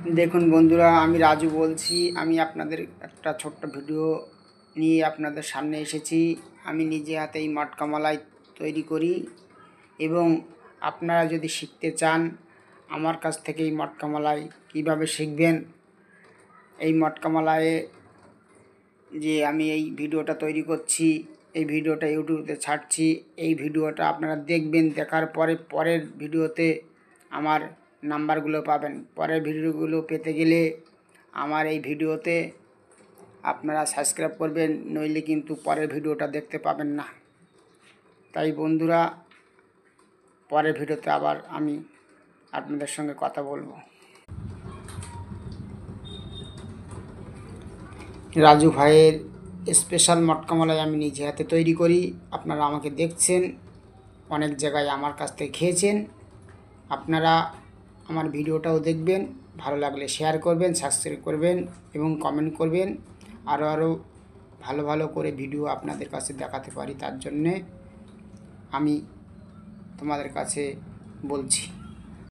দেখুন বন্ধুরা, আমি রাজু বলছি। আমি আপনাদের একটা ছোট্ট ভিডিও নিয়ে আপনাদের সামনে এসেছি। আমি নিজে হাতে এই মটকা মালাই তৈরি করি এবং আপনারা যদি শিখতে চান আমার কাছ থেকে এই মটকা মালাই কীভাবে শিখবেন, এই মটকা মালাইয়ে যে আমি এই ভিডিওটা তৈরি করছি, এই ভিডিওটা ইউটিউবে ছাড়ছি, এই ভিডিওটা আপনারা দেখবেন। দেখার পরে পরের ভিডিওতে আমার নাম্বারগুলো পাবেন। পরের ভিডিওগুলো পেতে গেলে আমার এই ভিডিওতে আপনারা সাবস্ক্রাইব করবেন, নইলে কিন্তু পরের ভিডিওটা দেখতে পাবেন না। তাই বন্ধুরা, পরের ভিডিওতে আবার আমি আপনাদের সঙ্গে কথা বলবো। রাজু ভাইয়ের স্পেশাল মটকা মালাই আমি নিজে হাতে তৈরি করি। আপনারা আমাকে দেখছেন, অনেক জায়গায় আমার কাছ থেকে খেয়েছেন। আপনারা আমার ভিডিওটাও দেখবেন, ভালো লাগলে শেয়ার করবেন, সাবস্ক্রাইব করবেন এবং কমেন্ট করবেন। আরও ভালো ভালো করে ভিডিও আপনাদের কাছে দেখাতে পারি, তার জন্যে আমি তোমাদের কাছে বলছি।